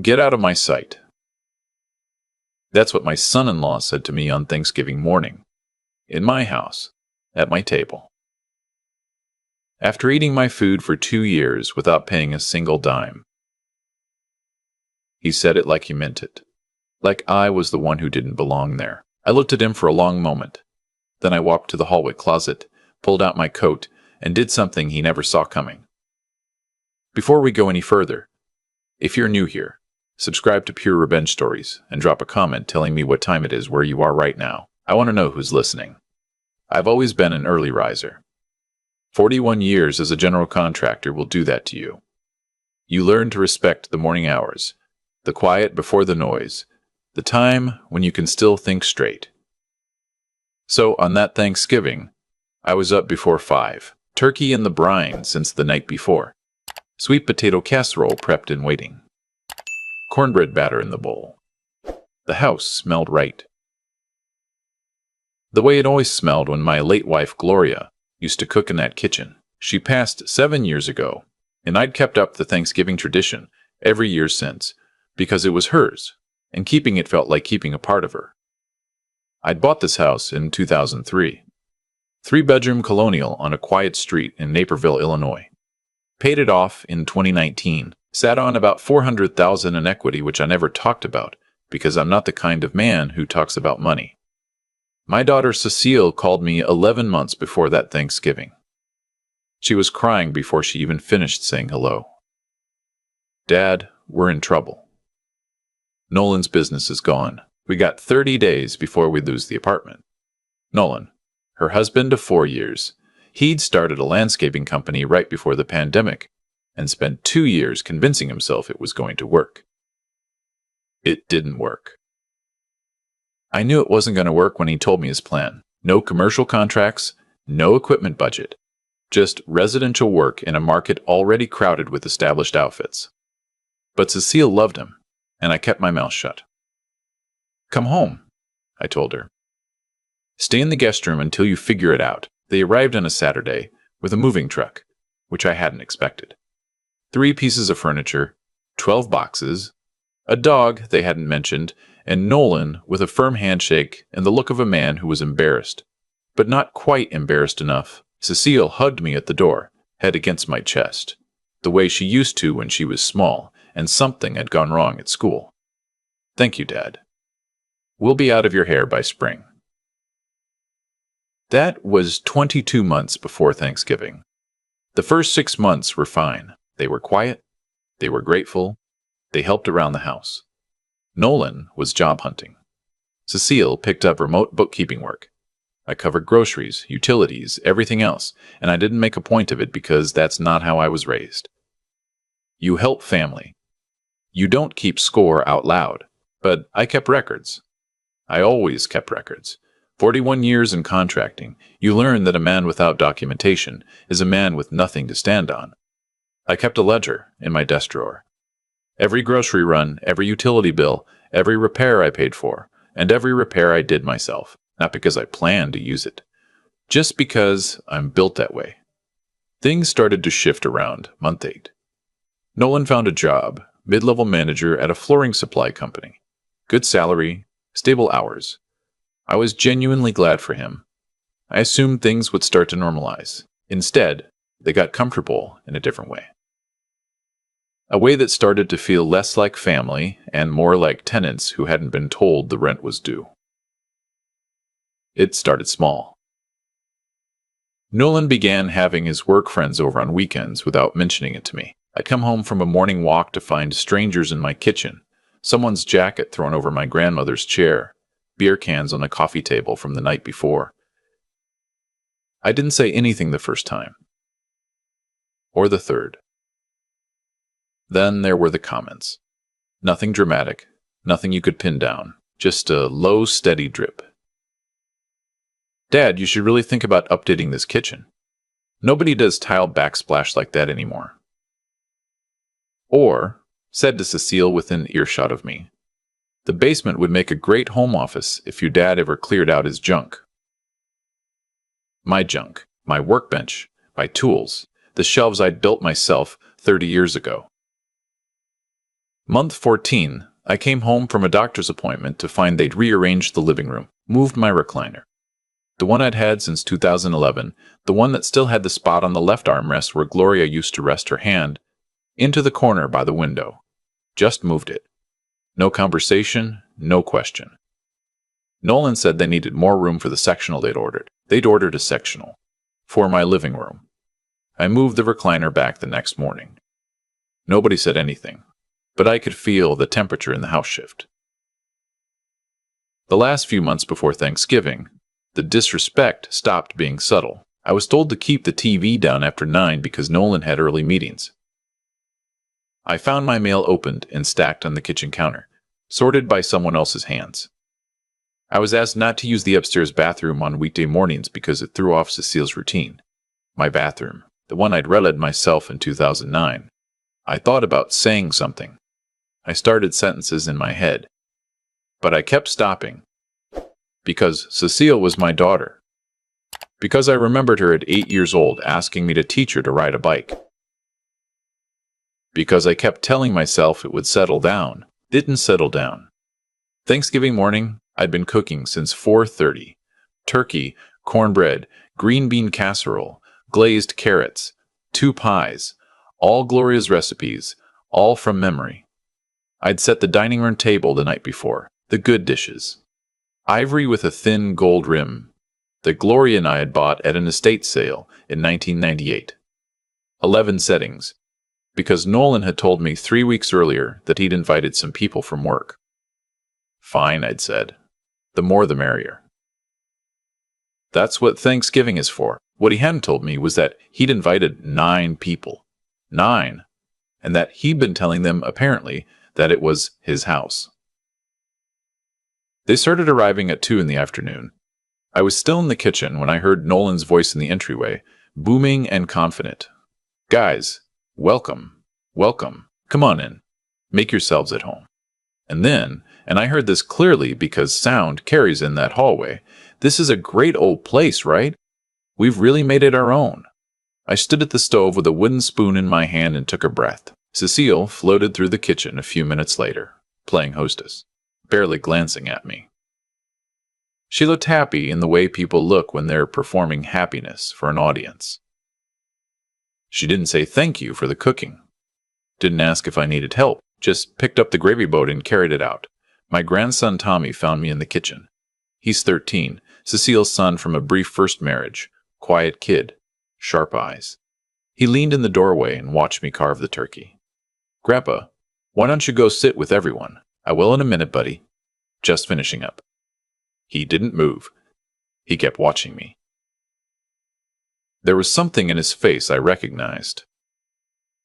Get out of my sight. That's what my son-in-law said to me on Thanksgiving morning, in my house, at my table. After eating my food for 2 years without paying a single dime. He said it like he meant it, like I was the one who didn't belong there. I looked at him for a long moment. Then I walked to the hallway closet, pulled out my coat, and did something he never saw coming. Before we go any further, if you're new here, subscribe to Pure Revenge Stories and drop a comment telling me what time it is where you are right now. I want to know who's listening. I've always been an early riser. 41 years as a general contractor will do that to you. You learn to respect the morning hours, the quiet before the noise, the time when you can still think straight. So on that Thanksgiving, I was up before 5, turkey in the brine since the night before, sweet potato casserole prepped and waiting, cornbread batter in the bowl. The house smelled right. The way it always smelled when my late wife Gloria used to cook in that kitchen. She passed 7 years ago, and I'd kept up the Thanksgiving tradition every year since, because it was hers, and keeping it felt like keeping a part of her. I'd bought this house in 2003. 3-bedroom colonial on a quiet street in Naperville, Illinois. Paid it off in 2019. Sat on about $400,000 in equity, which I never talked about, because I'm not the kind of man who talks about money. My daughter Cecile called me 11 months before that Thanksgiving. She was crying before she even finished saying hello. Dad, we're in trouble. Nolan's business is gone. We got 30 days before we lose the apartment. Nolan, her husband of 4 years, he'd started a landscaping company right before the pandemic and spent 2 years convincing himself it was going to work. It didn't work. I knew it wasn't going to work when he told me his plan. No commercial contracts, no equipment budget, just residential work in a market already crowded with established outfits. But Cecile loved him, and I kept my mouth shut. Come home, I told her. Stay in the guest room until you figure it out. They arrived on a Saturday with a moving truck, which I hadn't expected. 3 pieces of furniture, 12 boxes, a dog they hadn't mentioned, and Nolan with a firm handshake and the look of a man who was embarrassed, but not quite embarrassed enough. Cecile hugged me at the door, head against my chest, the way she used to when she was small and something had gone wrong at school. Thank you, Dad. We'll be out of your hair by spring. That was 22 months before Thanksgiving. The first 6 months were fine. They were quiet. They were grateful. They helped around the house. Nolan was job hunting. Cecile picked up remote bookkeeping work. I covered groceries, utilities, everything else, and I didn't make a point of it because that's not how I was raised. You help family. You don't keep score out loud, but I kept records. I always kept records. 41 years in contracting, you learn that a man without documentation is a man with nothing to stand on. I kept a ledger in my desk drawer. Every grocery run, every utility bill, every repair I paid for, and every repair I did myself, not because I planned to use it, just because I'm built that way. Things started to shift around month 8. Nolan found a job, mid-level manager at a flooring supply company. Good salary, stable hours. I was genuinely glad for him. I assumed things would start to normalize. Instead, they got comfortable in a different way. A way that started to feel less like family and more like tenants who hadn't been told the rent was due. It started small. Nolan began having his work friends over on weekends without mentioning it to me. I'd come home from a morning walk to find strangers in my kitchen, someone's jacket thrown over my grandmother's chair, beer cans on a coffee table from the night before. I didn't say anything the first time. Or the third. Then there were the comments. Nothing dramatic, nothing you could pin down, just a low, steady drip. Dad, you should really think about updating this kitchen. Nobody does tile backsplash like that anymore. Or, said to Cecile within earshot of me, the basement would make a great home office if your dad ever cleared out his junk. My junk, my workbench, my tools, the shelves I'd built myself 30 years ago. Month 14, I came home from a doctor's appointment to find they'd rearranged the living room, moved my recliner. The one I'd had since 2011, the one that still had the spot on the left armrest where Gloria used to rest her hand, into the corner by the window. Just moved it. No conversation, no question. Nolan said they needed more room for the sectional they'd ordered. They'd ordered a sectional. For my living room. I moved the recliner back the next morning. Nobody said anything, but I could feel the temperature in the house shift. The last few months before Thanksgiving, the disrespect stopped being subtle. I was told to keep the TV down after 9 because Nolan had early meetings. I found my mail opened and stacked on the kitchen counter, sorted by someone else's hands. I was asked not to use the upstairs bathroom on weekday mornings because it threw off Cecile's routine. My bathroom, the one I'd rented myself in 2009. I thought about saying something. I started sentences in my head. But I kept stopping. Because Cecile was my daughter. Because I remembered her at 8 years old asking me to teach her to ride a bike. Because I kept telling myself it would settle down. Didn't settle down. Thanksgiving morning, I'd been cooking since 4:30. Turkey, cornbread, green bean casserole, glazed carrots, 2 pies, all Gloria's recipes, all from memory. I'd set the dining room table the night before, the good dishes. Ivory with a thin gold rim that Gloria and I had bought at an estate sale in 1998. 11 settings, because Nolan had told me 3 weeks earlier that he'd invited some people from work. Fine, I'd said. The more the merrier. That's what Thanksgiving is for. What he hadn't told me was that he'd invited 9 people. 9. And that he'd been telling them, apparently, that it was his house. They started arriving at 2 in the afternoon. I was still in the kitchen when I heard Nolan's voice in the entryway, booming and confident. Guys, welcome, welcome, come on in, make yourselves at home. And then, and I heard this clearly because sound carries in that hallway, this is a great old place, right? We've really made it our own. I stood at the stove with a wooden spoon in my hand and took a breath. Cecile floated through the kitchen a few minutes later, playing hostess, barely glancing at me. She looked happy in the way people look when they're performing happiness for an audience. She didn't say thank you for the cooking. Didn't ask if I needed help, just picked up the gravy boat and carried it out. My grandson Tommy found me in the kitchen. He's 13, Cecile's son from a brief first marriage, quiet kid, sharp eyes. He leaned in the doorway and watched me carve the turkey. Grandpa, why don't you go sit with everyone? I will in a minute, buddy. Just finishing up. He didn't move. He kept watching me. There was something in his face I recognized.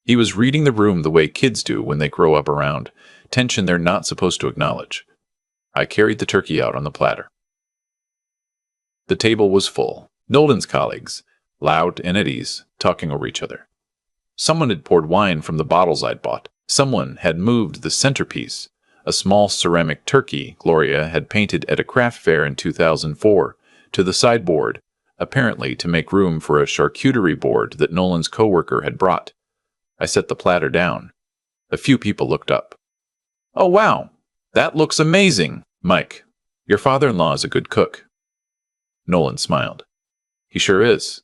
He was reading the room the way kids do when they grow up around tension they're not supposed to acknowledge. I carried the turkey out on the platter. The table was full. Nolan's colleagues, loud and at ease, talking over each other. Someone had poured wine from the bottles I'd bought. Someone had moved the centerpiece, a small ceramic turkey Gloria had painted at a craft fair in 2004, to the sideboard, apparently to make room for a charcuterie board that Nolan's coworker had brought. I set the platter down. A few people looked up. Oh, wow, that looks amazing, Mike. Your father-in-law is a good cook. Nolan smiled. He sure is.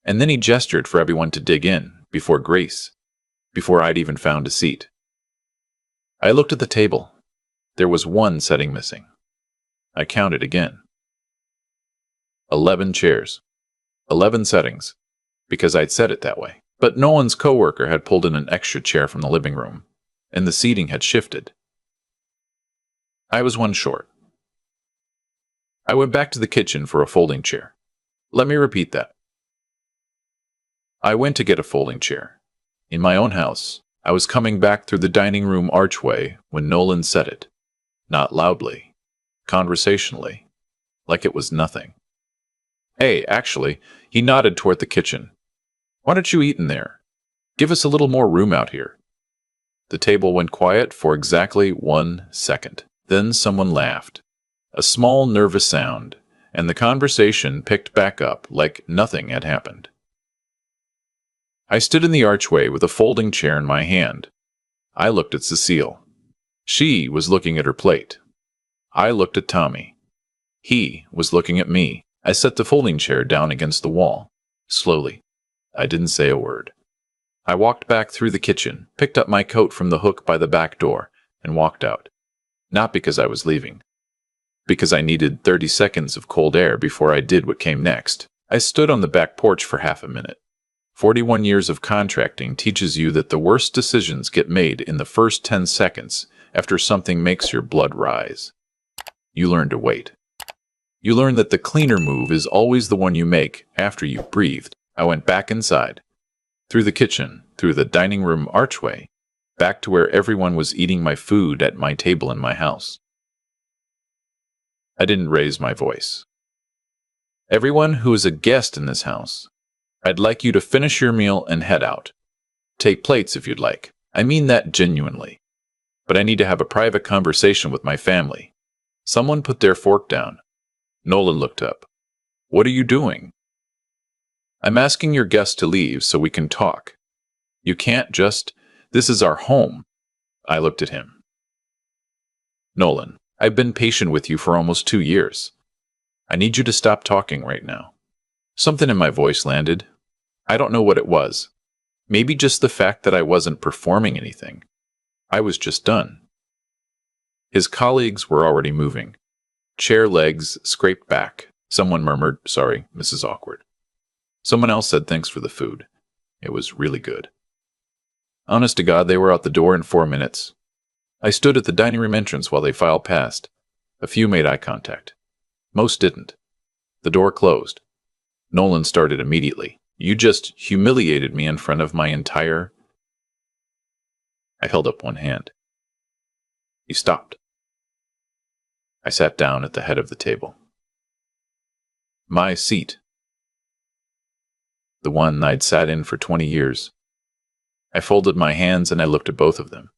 And then he gestured for everyone to dig in, before Grace, before I'd even found a seat. I looked at the table. There was 1 setting missing. I counted again. 11 chairs. 11 settings, because I'd set it that way. But Nolan's coworker had pulled in an extra chair from the living room, and the seating had shifted. I was 1 short. I went back to the kitchen for a folding chair. Let me repeat that. I went to get a folding chair. In my own house, I was coming back through the dining room archway when Nolan said it. Not loudly, conversationally, like it was nothing. Hey, actually, he nodded toward the kitchen. Why don't you eat in there? Give us a little more room out here. The table went quiet for exactly 1 second. Then someone laughed. A small, nervous sound, and the conversation picked back up like nothing had happened. I stood in the archway with a folding chair in my hand. I looked at Cecile. She was looking at her plate. I looked at Tommy. He was looking at me. I set the folding chair down against the wall. Slowly. I didn't say a word. I walked back through the kitchen, picked up my coat from the hook by the back door, and walked out. Not because I was leaving. Because I needed 30 seconds of cold air before I did what came next. I stood on the back porch for half a minute. 41 years of contracting teaches you that the worst decisions get made in the first 10 seconds after something makes your blood rise. You learn to wait. You learn that the cleaner move is always the one you make after you've breathed. I went back inside, through the kitchen, through the dining room archway, back to where everyone was eating my food at my table in my house. I didn't raise my voice. Everyone who is a guest in this house, I'd like you to finish your meal and head out. Take plates if you'd like. I mean that genuinely. But I need to have a private conversation with my family. Someone put their fork down. Nolan looked up. What are you doing? I'm asking your guests to leave so we can talk. You can't just... This is our home. I looked at him. Nolan, I've been patient with you for almost 2 years. I need you to stop talking right now. Something in my voice landed. I don't know what it was. Maybe just the fact that I wasn't performing anything. I was just done. His colleagues were already moving. Chair legs scraped back. Someone murmured, "Sorry, Mrs. Awkward." Someone else said thanks for the food. It was really good. Honest to God, they were out the door in 4 minutes. I stood at the dining room entrance while they filed past. A few made eye contact. Most didn't. The door closed. Nolan started immediately. You just humiliated me in front of my entire... I held up one hand. He stopped. I sat down at the head of the table. My seat. The one I'd sat in for 20 years. I folded my hands and I looked at both of them.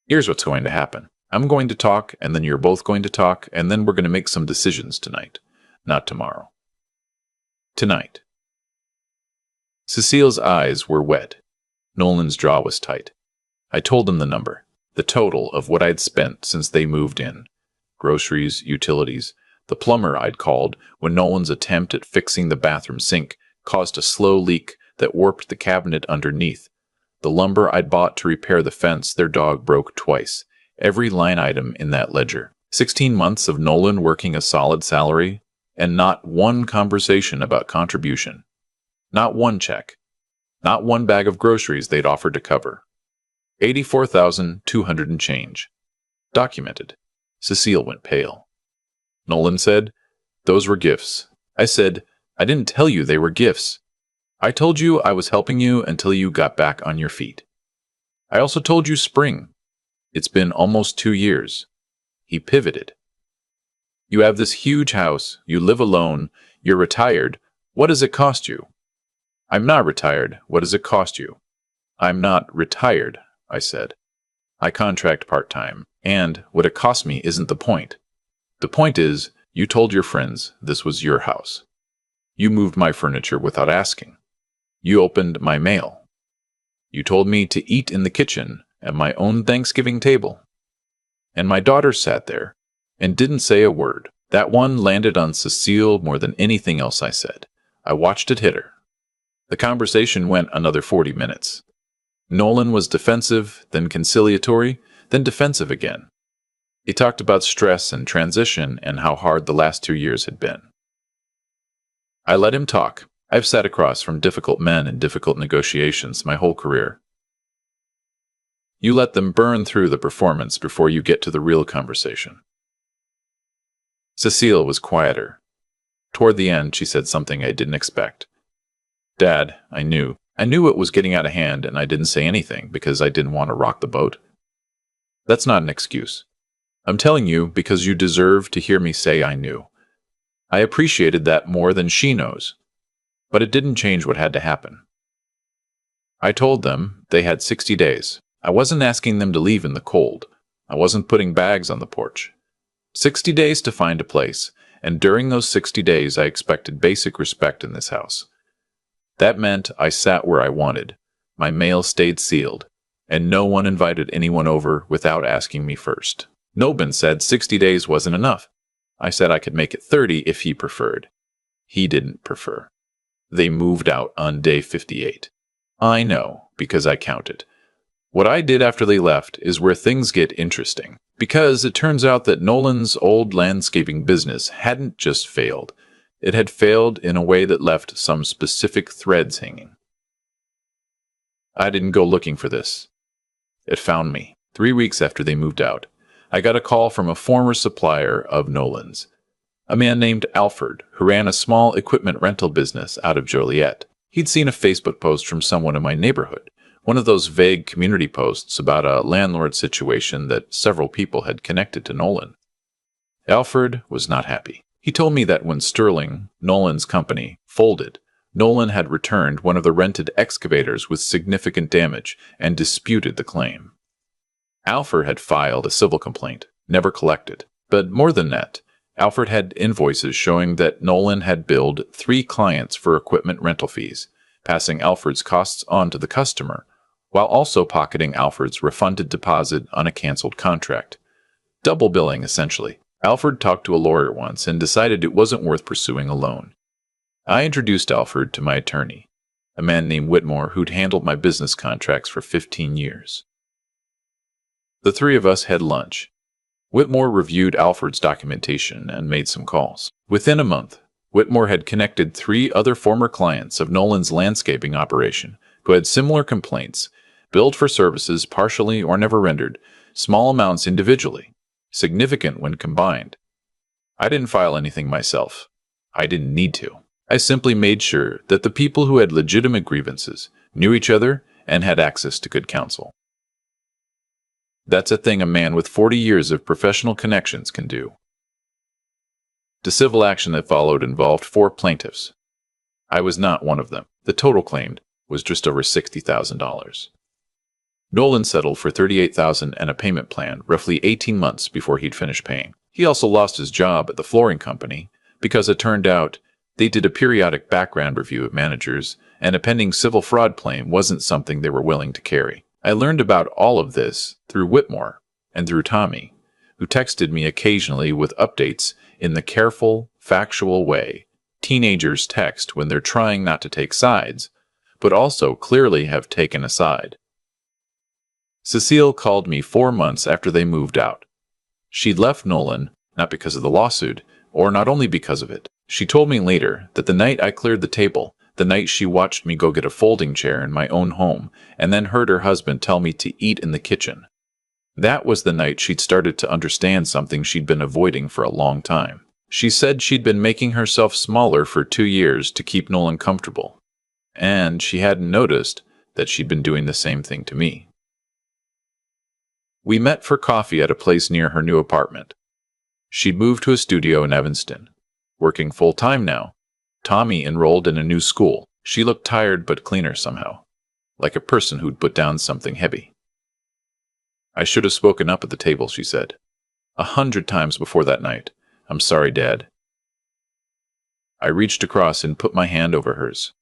Here's what's going to happen. I'm going to talk, and then you're both going to talk, and then we're going to make some decisions tonight, not tomorrow. Tonight. Cecile's eyes were wet. Nolan's jaw was tight. I told him the number, the total of what I'd spent since they moved in. Groceries, utilities, the plumber I'd called when Nolan's attempt at fixing the bathroom sink caused a slow leak that warped the cabinet underneath. The lumber I'd bought to repair the fence their dog broke twice. Every line item in that ledger. 16 months of Nolan working a solid salary, and not one conversation about contribution. Not one check. Not one bag of groceries they'd offered to cover. 84,200 and change. Documented. Cecile went pale. Nolan said, "Those were gifts." I said, "I didn't tell you they were gifts. I told you I was helping you until you got back on your feet. I also told you spring. It's been almost 2 years." He pivoted. "You have this huge house, you live alone, you're retired. What does it cost you?" "I'm not retired. What does it cost you?" "I'm not retired," I said. "I contract part-time, and what it cost me isn't the point. The point is, you told your friends this was your house. You moved my furniture without asking. You opened my mail. You told me to eat in the kitchen at my own Thanksgiving table. And my daughter sat there and didn't say a word. That one landed on Cecile more than anything else I said. I watched it hit her. The conversation went another 40 minutes. Nolan was defensive, then conciliatory, then defensive again. He talked about stress and transition and how hard the last 2 years had been. I let him talk. I've sat across from difficult men in difficult negotiations my whole career. You let them burn through the performance before you get to the real conversation. Cecile was quieter. Toward the end, she said something I didn't expect. "Dad, I knew it was getting out of hand, and I didn't say anything because I didn't want to rock the boat." "That's not an excuse. I'm telling you because you deserve to hear me say I knew. I appreciated that more than she knows. But it didn't change what had to happen. I told them they had 60 days. I wasn't asking them to leave in the cold. I wasn't putting bags on the porch. 60 days to find a place, and during those 60 days I expected basic respect in this house. That meant I sat where I wanted. My mail stayed sealed. And no one invited anyone over without asking me first. Noban said 60 days wasn't enough. I said I could make it 30 if he preferred. He didn't prefer. They moved out on day 58. I know, because I counted. What I did after they left is where things get interesting, because it turns out that Nolan's old landscaping business hadn't just failed. It had failed in a way that left some specific threads hanging. I didn't go looking for this. It found me. 3 weeks after they moved out, I got a call from a former supplier of Nolan's, a man named Alfred, who ran a small equipment rental business out of Joliet. He'd seen a Facebook post from someone in my neighborhood, one of those vague community posts about a landlord situation that several people had connected to Nolan. Alfred was not happy. He told me that when Sterling, Nolan's company, folded, Nolan had returned one of the rented excavators with significant damage and disputed the claim. Alfred had filed a civil complaint, never collected. But more than that, Alfred had invoices showing that Nolan had billed 3 clients for equipment rental fees, passing Alfred's costs on to the customer, while also pocketing Alfred's refunded deposit on a canceled contract. Double billing, essentially. Alfred talked to a lawyer once and decided it wasn't worth pursuing alone. I introduced Alfred to my attorney, a man named Whitmore who'd handled my business contracts for 15 years. The 3 of us had lunch. Whitmore reviewed Alfred's documentation and made some calls. Within a month, Whitmore had connected 3 other former clients of Nolan's landscaping operation who had similar complaints, billed for services partially or never rendered, small amounts individually, significant when combined. I didn't file anything myself. I didn't need to. I simply made sure that the people who had legitimate grievances knew each other and had access to good counsel. That's a thing a man with 40 years of professional connections can do. The civil action that followed involved 4 plaintiffs. I was not one of them. The total claimed was just over $60,000. Nolan settled for $38,000 and a payment plan roughly 18 months before he'd finished paying. He also lost his job at the flooring company because it turned out they did a periodic background review of managers, and a pending civil fraud claim wasn't something they were willing to carry. I learned about all of this through Whitmore and through Tommy, who texted me occasionally with updates in the careful, factual way teenagers text when they're trying not to take sides, but also clearly have taken a side. Cecile called me 4 months after they moved out. She'd left Nolan, not because of the lawsuit, or not only because of it. She told me later that the night I cleared the table, the night she watched me go get a folding chair in my own home, and then heard her husband tell me to eat in the kitchen, that was the night she'd started to understand something she'd been avoiding for a long time. She said she'd been making herself smaller for 2 years to keep Nolan comfortable, and she hadn't noticed that she'd been doing the same thing to me. We met for coffee at a place near her new apartment. She'd moved to a studio in Evanston. Working full-time now, Tommy enrolled in a new school. She looked tired but cleaner somehow, like a person who'd put down something heavy. I should have spoken up at the table, she said. 100 times before that night. I'm sorry, Dad. I reached across and put my hand over hers.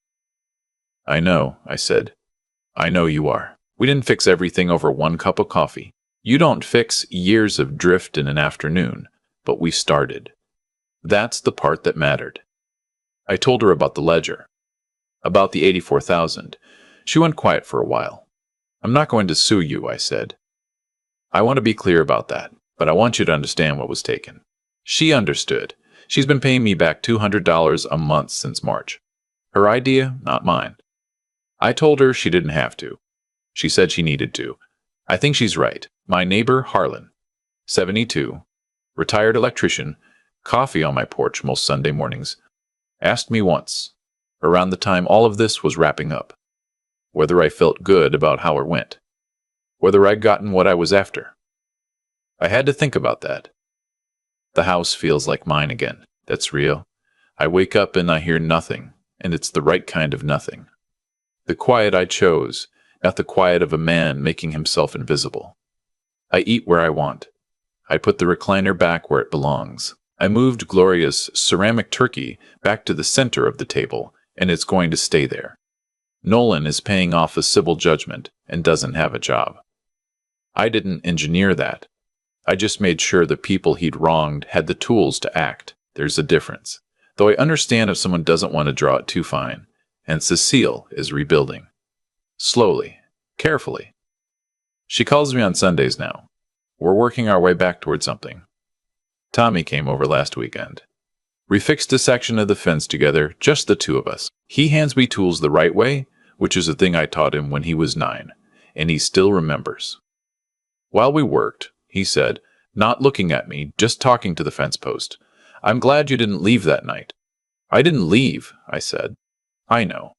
I know, I said. I know you are. We didn't fix everything over 1 cup of coffee. You don't fix years of drift in an afternoon, but we started. That's the part that mattered. I told her about the ledger, about the $84,000. She went quiet for a while. I'm not going to sue you, I said. I want to be clear about that, but I want you to understand what was taken. She understood. She's been paying me back $200 a month since March. Her idea, not mine. I told her she didn't have to. She said she needed to. I think she's right. My neighbor, Harlan, 72, retired electrician, coffee on my porch most Sunday mornings, asked me once, around the time all of this was wrapping up, whether I felt good about how it went, whether I'd gotten what I was after. I had to think about that. The house feels like mine again. That's real. I wake up and I hear nothing, and it's the right kind of nothing. The quiet I chose, not the quiet of a man making himself invisible. I eat where I want. I put the recliner back where it belongs. I moved Gloria's ceramic turkey back to the center of the table, and it's going to stay there. Nolan is paying off a civil judgment and doesn't have a job. I didn't engineer that. I just made sure the people he'd wronged had the tools to act. There's a difference. Though I understand if someone doesn't want to draw it too fine. And Cecile is rebuilding. Slowly. Carefully. She calls me on Sundays now. We're working our way back toward something. Tommy came over last weekend. We fixed a section of the fence together, just the two of us. He hands me tools the right way, which is a thing I taught him when he was 9, and he still remembers. While we worked, he said, not looking at me, just talking to the fence post, "I'm glad you didn't leave that night." "I didn't leave," I said. "I know.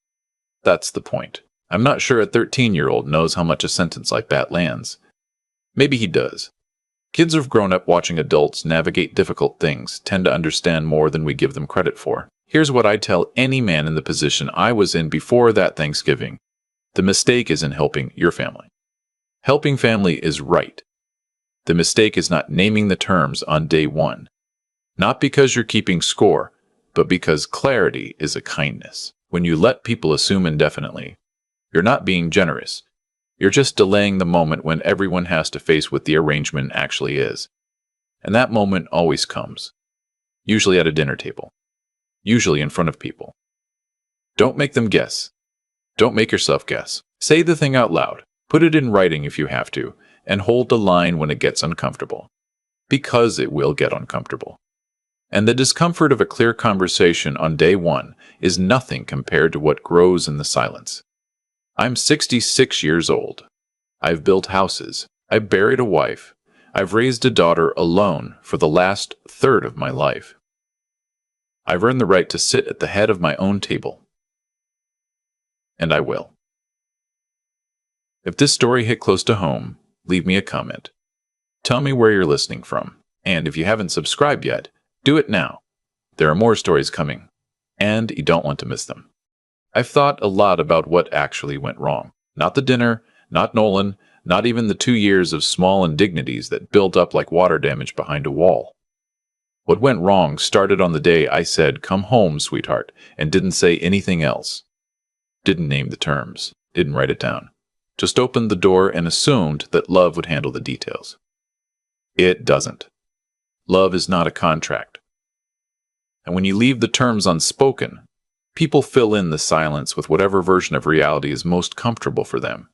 That's the point. I'm not sure a 13-year-old knows how much a sentence like that lands. Maybe he does. Kids who've grown up watching adults navigate difficult things tend to understand more than we give them credit for. Here's what I'd tell any man in the position I was in before that Thanksgiving. The mistake isn't helping your family. Helping family is right. The mistake is not naming the terms on day one. Not because you're keeping score, but because clarity is a kindness. When you let people assume indefinitely, you're not being generous. You're just delaying the moment when everyone has to face what the arrangement actually is. And that moment always comes. Usually at a dinner table. Usually in front of people. Don't make them guess. Don't make yourself guess. Say the thing out loud. Put it in writing if you have to, and hold the line when it gets uncomfortable. Because it will get uncomfortable. And the discomfort of a clear conversation on day one is nothing compared to what grows in the silence. I'm 66 years old. I've built houses. I've buried a wife. I've raised a daughter alone for the last third of my life. I've earned the right to sit at the head of my own table. And I will. If this story hit close to home, leave me a comment. Tell me where you're listening from. And if you haven't subscribed yet, do it now. There are more stories coming, and you don't want to miss them. I've thought a lot about what actually went wrong. Not the dinner, not Nolan, not even the 2 years of small indignities that built up like water damage behind a wall. What went wrong started on the day I said, "Come home, sweetheart," and didn't say anything else. Didn't name the terms. Didn't write it down. Just opened the door and assumed that love would handle the details. It doesn't. Love is not a contract. And when you leave the terms unspoken, people fill in the silence with whatever version of reality is most comfortable for them.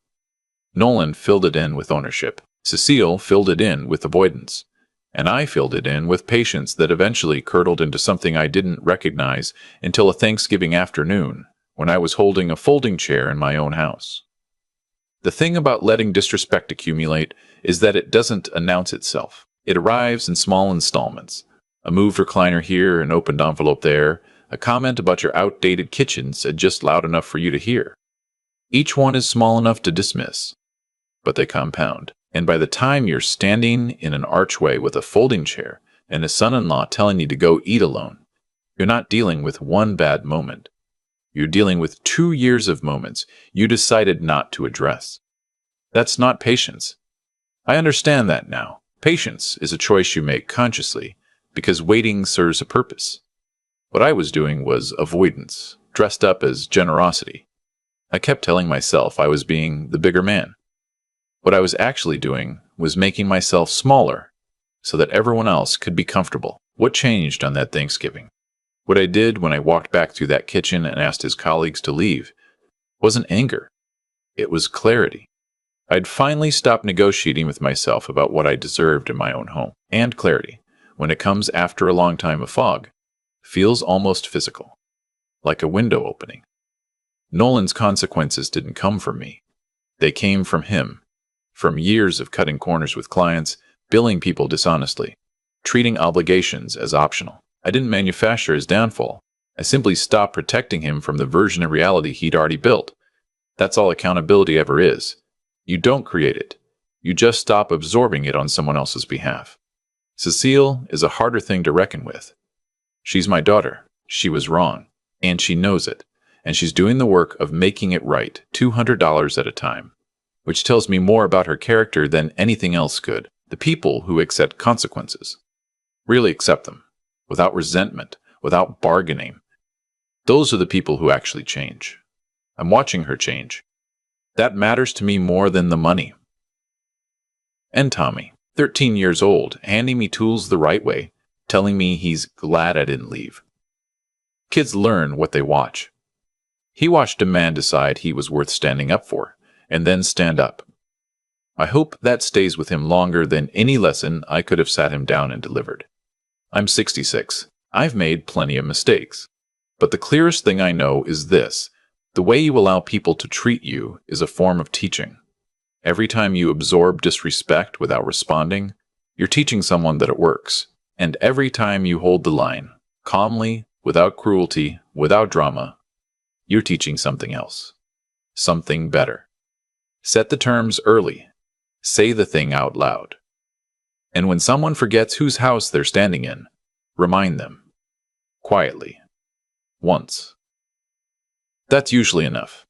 Nolan filled it in with ownership. Cecile filled it in with avoidance. And I filled it in with patience that eventually curdled into something I didn't recognize until a Thanksgiving afternoon when I was holding a folding chair in my own house. The thing about letting disrespect accumulate is that it doesn't announce itself. It arrives in small installments. A moved recliner here, an opened envelope there, a comment about your outdated kitchen said just loud enough for you to hear. Each one is small enough to dismiss, but they compound. And by the time you're standing in an archway with a folding chair and a son-in-law telling you to go eat alone, you're not dealing with one bad moment. You're dealing with 2 years of moments you decided not to address. That's not patience. I understand that now. Patience is a choice you make consciously because waiting serves a purpose. What I was doing was avoidance, dressed up as generosity. I kept telling myself I was being the bigger man. What I was actually doing was making myself smaller so that everyone else could be comfortable. What changed on that Thanksgiving? What I did when I walked back through that kitchen and asked his colleagues to leave wasn't anger. It was clarity. I'd finally stopped negotiating with myself about what I deserved in my own home. And clarity, when it comes after a long time of fog, feels almost physical, like a window opening. Nolan's consequences didn't come from me. They came from him, from years of cutting corners with clients, billing people dishonestly, treating obligations as optional. I didn't manufacture his downfall. I simply stopped protecting him from the version of reality he'd already built. That's all accountability ever is. You don't create it. You just stop absorbing it on someone else's behalf. Cecile is a harder thing to reckon with. She's my daughter. She was wrong, and she knows it. And she's doing the work of making it right, $200 at a time, which tells me more about her character than anything else could. The people who accept consequences really accept them, without resentment, without bargaining. Those are the people who actually change. I'm watching her change. That matters to me more than the money. And Tommy, 13 years old, handing me tools the right way, telling me he's glad I didn't leave. Kids learn what they watch. He watched a man decide he was worth standing up for, and then stand up. I hope that stays with him longer than any lesson I could have sat him down and delivered. I'm 66. I've made plenty of mistakes. But the clearest thing I know is this: the way you allow people to treat you is a form of teaching. Every time you absorb disrespect without responding, you're teaching someone that it works. And every time you hold the line, calmly, without cruelty, without drama, you're teaching something else. Something better. Set the terms early. Say the thing out loud. And when someone forgets whose house they're standing in, remind them. Quietly. Once. That's usually enough.